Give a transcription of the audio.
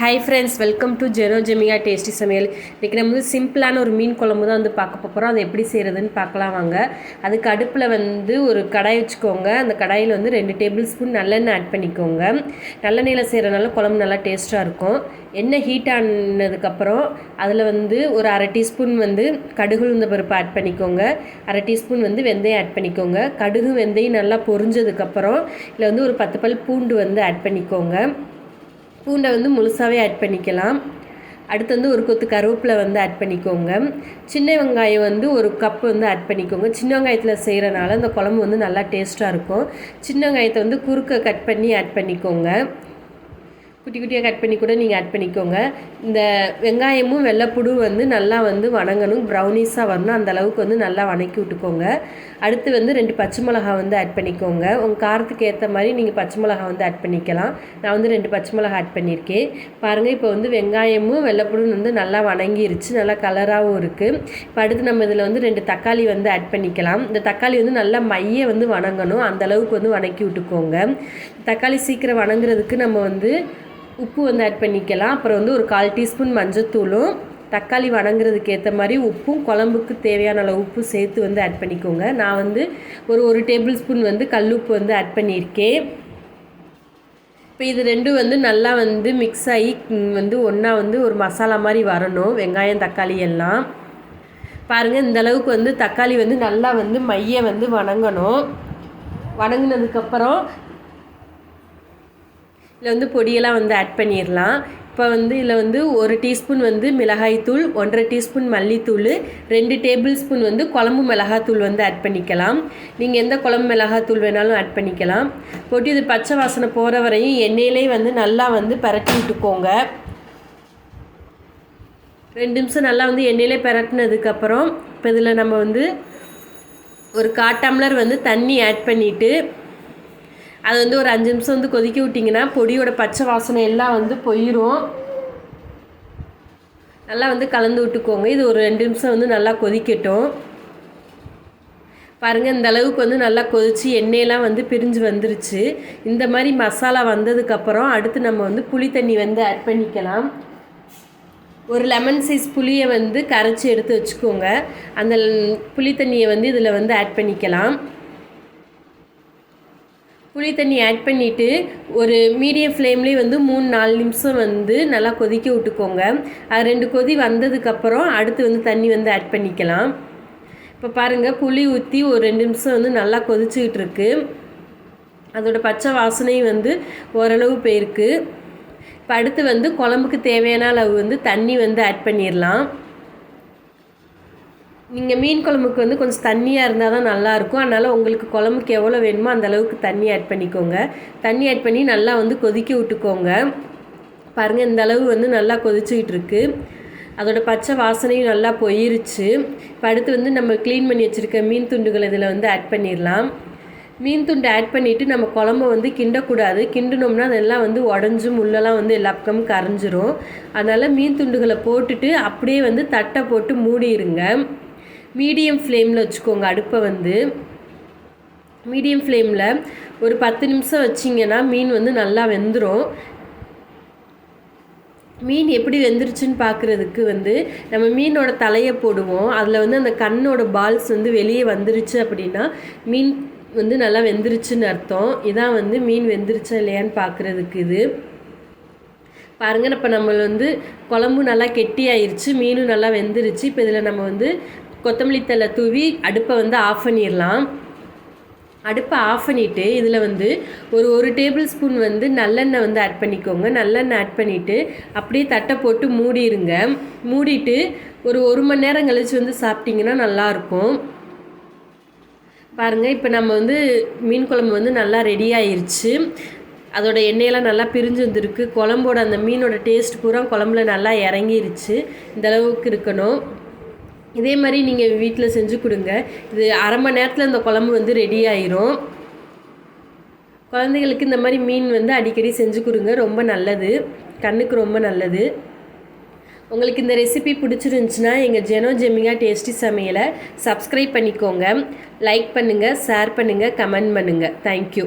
Hi friends, welcome to Jeno, Jemica tasty Samayal. இன்னைக்கு நம்ம சிம்பிளான ஒரு மீன் குழம்பு தான் வந்து பார்க்க போறோம். அது எப்படி செய்யறதுன்னு பார்க்கலாம் வாங்க. அதுக்கு அடுப்புல வந்து ஒரு கடாய் வச்சுக்கோங்க. அந்த கடாயில வந்து 2 டேபிள் ஸ்பூன் நல்லெண்ணெய் ஆட் பண்ணிக்கோங்க. நல்லெண்ணெயில செய்யறனால குழம்பு நல்லா டேஸ்டா இருக்கும். எண்ணெய் ஹீட் ஆனதுக்கு அப்புறம் அதுல வந்து ஒரு 1/2 டீஸ்பூன் வந்து கடுகு உளுந்த பருப்பு ஆட் பண்ணிக்கோங்க. 1/2 டீஸ்பூன் வந்து வெந்தயம் ஆட் பண்ணிக்கோங்க. கடுகு வெந்தயம் நல்லா பொரிஞ்சதுக்கு அப்புறம் இதுல வந்து ஒரு 10 பல் பூண்டு வந்து ஆட் பண்ணிக்கோங்க. பூண்டை வந்து முழுசாகவே ஆட் பண்ணிக்கலாம். அடுத்து வந்து ஒரு கொத்து கருவேப்பிலை வந்து ஆட் பண்ணிக்கோங்க. சின்ன வெங்காயம் வந்து ஒரு கப் வந்து ஆட் பண்ணிக்கோங்க. சின்ன வெங்காயத்தில் செய்கிறனால இந்த குழம்பு வந்து நல்லா டேஸ்ட்டாக இருக்கும். சின்ன வெங்காயத்தை வந்து குறுக்க கட் பண்ணி ஆட் பண்ணிக்கோங்க. குட்டி குட்டியாக கட் பண்ணி கூட நீங்கள் ஆட் பண்ணிக்கோங்க. இந்த வெங்காயமும் வெள்ளைப்பூடும் வந்து நல்லா வந்து வணங்கணும், ப்ரௌனிஸாக வரணும். அந்த அளவுக்கு வந்து நல்லா வணக்கி விட்டுக்கோங்க. அடுத்து வந்து 2 பச்சை மிளகா வந்து ஆட் பண்ணிக்கோங்க. உங்கள் காரத்துக்கு ஏற்ற மாதிரி நீங்கள் பச்சை மிளகா வந்து ஆட் பண்ணிக்கலாம். நான் வந்து 2 பச்சை மிளகா ஆட் பண்ணியிருக்கேன். பாருங்கள், இப்போ வந்து வெங்காயமும் வெள்ளைப்பூடும் வந்து நல்லா வணங்கிருச்சு, நல்லா கலராகவும் இருக்குது. இப்போ அடுத்து நம்ம இதில் வந்து 2 தக்காளி வந்து ஆட் பண்ணிக்கலாம். இந்த தக்காளி வந்து நல்லா மைய வந்து வணங்கணும், அந்த அளவுக்கு வந்து வணக்கி விட்டுக்கோங்க. தக்காளி சீக்கிரம் வணங்குறதுக்கு நம்ம வந்து உப்பு வந்து ஆட் பண்ணிக்கலாம். அப்புறம் வந்து ஒரு 1/4 டீஸ்பூன் மஞ்சத்தூளும் தக்காளி வணங்குறதுக்கு ஏற்ற மாதிரி உப்பும் குழம்புக்கு தேவையான அளவு உப்பு சேர்த்து வந்து ஆட் பண்ணிக்கோங்க. நான் வந்து ஒரு டேபிள் ஸ்பூன் வந்து கல்லுப்பு வந்து ஆட் பண்ணியிருக்கேன். இப்போ இது ரெண்டும் வந்து நல்லா வந்து மிக்ஸ் ஆகி வந்து ஒன்றா வந்து ஒரு மசாலா மாதிரி வரணும், வெங்காயம் தக்காளி எல்லாம். பாருங்கள், இந்த அளவுக்கு வந்து தக்காளி வந்து நல்லா வந்து மைய வந்து வணங்கணும். வணங்கினதுக்கப்புறம் இதில் வந்து பொடியெல்லாம் வந்து ஆட் பண்ணிடலாம். இப்போ வந்து இதில் வந்து 1 டீஸ்பூன் வந்து மிளகாய்த்தூள், 1/2 டீஸ்பூன் மல்லித்தூள், 2 டேபிள் ஸ்பூன் வந்து குழம்பு மிளகாத்தூள் வந்து ஆட் பண்ணிக்கலாம். நீங்கள் எந்த குழம்பு மிளகாத்தூள் வேணாலும் ஆட் பண்ணிக்கலாம். போட்டு இது பச்சை வாசனை போகிற வரையும் எண்ணெயிலே வந்து நல்லா வந்து பரட்டி விட்டுக்கோங்க. 2 நிமிஷம் நல்லா வந்து எண்ணெயிலே பரட்டினதுக்கப்புறம் இப்போ இதில் நம்ம வந்து ஒரு 1/4 டம்ளர் வந்து தண்ணி ஆட் பண்ணிவிட்டு அது வந்து ஒரு 5 நிமிஷம் வந்து கொதிக்க விட்டிங்கன்னா பொடியோட பச்சை வாசனை எல்லாம் வந்து போயிடும். நல்லா வந்து கலந்து விட்டுக்கோங்க. இது ஒரு 2 நிமிஷம் வந்து நல்லா கொதிக்கட்டும். பாருங்கள், இந்த அளவுக்கு வந்து நல்லா கொதித்து எண்ணெயெல்லாம் வந்து பிரிஞ்சு வந்துருச்சு. இந்த மாதிரி மசாலா வந்ததுக்கப்புறம் அடுத்து நம்ம வந்து புளி தண்ணி வந்து ஆட் பண்ணிக்கலாம். ஒரு லெமன் சைஸ் புளியை வந்து கரைச்சி எடுத்து வச்சுக்கோங்க. அந்த புளி தண்ணியை வந்து இதில் வந்து ஆட் பண்ணிக்கலாம். புளி தண்ணி ஆட் பண்ணிவிட்டு ஒரு மீடியம் ஃப்ளேம்லேயே வந்து 3-4 நிமிஷம் வந்து நல்லா கொதிக்க விட்டுக்கோங்க. அது 2 கொதி வந்ததுக்கப்புறம் அடுத்து வந்து தண்ணி வந்து ஆட் பண்ணிக்கலாம். இப்போ பாருங்கள், புளி ஊற்றி ஒரு 2 நிமிஷம் வந்து நல்லா கொதிச்சுக்கிட்டு இருக்கு. அதோட பச்சை வாசனையும் வந்து ஓரளவு போயிருக்கு. இப்போ அடுத்து வந்து குழம்புக்கு தேவையான அளவு வந்து தண்ணி வந்து ஆட் பண்ணிடலாம். நீங்கள் மீன் குழம்புக்கு வந்து கொஞ்சம் தண்ணியாக இருந்தால் தான் நல்லாயிருக்கும். அதனால் உங்களுக்கு குழம்புக்கு எவ்வளோ வேணுமோ அந்த அளவுக்கு தண்ணி ஆட் பண்ணிக்கோங்க. தண்ணி ஆட் பண்ணி நல்லா வந்து கொதிக்க விட்டுக்கோங்க. பாருங்கள், இந்த அளவு வந்து நல்லா கொதிச்சுக்கிட்டு இருக்கு. அதோட பச்சை வாசனையும் நல்லா போயிருச்சு. இப்போ அடுத்து வந்து நம்ம க்ளீன் பண்ணி வச்சுருக்க மீன் துண்டுகள் இதில் வந்து ஆட் பண்ணிடலாம். மீன் துண்டு ஆட் பண்ணிவிட்டு நம்ம குழம்ப வந்து கிண்டக்கூடாது. கிண்டினோம்னா அதெல்லாம் வந்து உடஞ்சி முள்ளெல்லாம் வந்து எல்லா பக்கமும் கரைஞ்சிரும். அதனால் மீன் துண்டுகளை போட்டுட்டு அப்படியே வந்து தட்டை போட்டு மூடிடுங்க. மீடியம் ஃப்ளேமில் வச்சுக்கோங்க. அடுப்பை வந்து மீடியம் ஃப்ளேமில் ஒரு 10 நிமிஷம் வச்சிங்கன்னா மீன் வந்து நல்லா வெந்துடும். மீன் எப்படி வெந்துருச்சுன்னு பார்க்குறதுக்கு வந்து நம்ம மீனோட தலையை போடுவோம். அதில் வந்து அந்த கண்ணோட பால்ஸ் வந்து வெளியே வந்துருச்சு அப்படின்னா மீன் வந்து நல்லா வெந்துருச்சுன்னு அர்த்தம். இதான் வந்து மீன் வெந்துருச்சா இல்லையான்னு பார்க்குறதுக்கு இது. பாருங்கள், இப்போ நம்ம வந்து குழம்பு நல்லா கெட்டி ஆயிடுச்சு, மீனும் நல்லா வெந்துருச்சு. இப்போ இதில் நம்ம வந்து கொத்தமல்லி தழை தூவி அடுப்பை வந்து ஆஃப் பண்ணிடலாம். அடுப்பை ஆஃப் பண்ணிவிட்டு இதில் வந்து ஒரு டேபிள் ஸ்பூன் வந்து நல்லெண்ணெய் வந்து ஆட் பண்ணிக்கோங்க. நல்லெண்ணெய் ஆட் பண்ணிவிட்டு அப்படியே தட்டை போட்டு மூடிடுங்க. மூடிட்டு ஒரு 1 மணி நேரம் கழித்து வந்து சாப்பிட்டிங்கன்னா நல்லாயிருக்கும். பாருங்கள், இப்போ நம்ம வந்து மீன் குழம்பு வந்து நல்லா ரெடி ஆயிடுச்சு. அதோட எண்ணெயெல்லாம் நல்லா பிரிஞ்சு வந்துருக்கு. குழம்போட அந்த மீனோட டேஸ்ட் பூரா குழம்புல நல்லா இறங்கிருச்சு. இந்த அளவுக்கு இருக்கணும். இதே மாதிரி நீங்கள் வீட்டில் செஞ்சு கொடுங்க. இது 1/2 மணி நேரத்தில் இந்த குழம்பு வந்து ரெடி ஆயிரும். குழந்தைகளுக்கு இந்த மாதிரி மீன் வந்து அடிக்கடி செஞ்சு கொடுங்க, ரொம்ப நல்லது, கண்ணுக்கு ரொம்ப நல்லது. உங்களுக்கு இந்த ரெசிபி பிடிச்சிருந்துச்சுன்னா எங்கள் ஜெனோ ஜெமிகா டேஸ்டி சமையலை சப்ஸ்கிரைப் பண்ணிக்கோங்க. லைக் பண்ணுங்கள், ஷேர் பண்ணுங்கள், கமெண்ட் பண்ணுங்கள். தேங்க்யூ.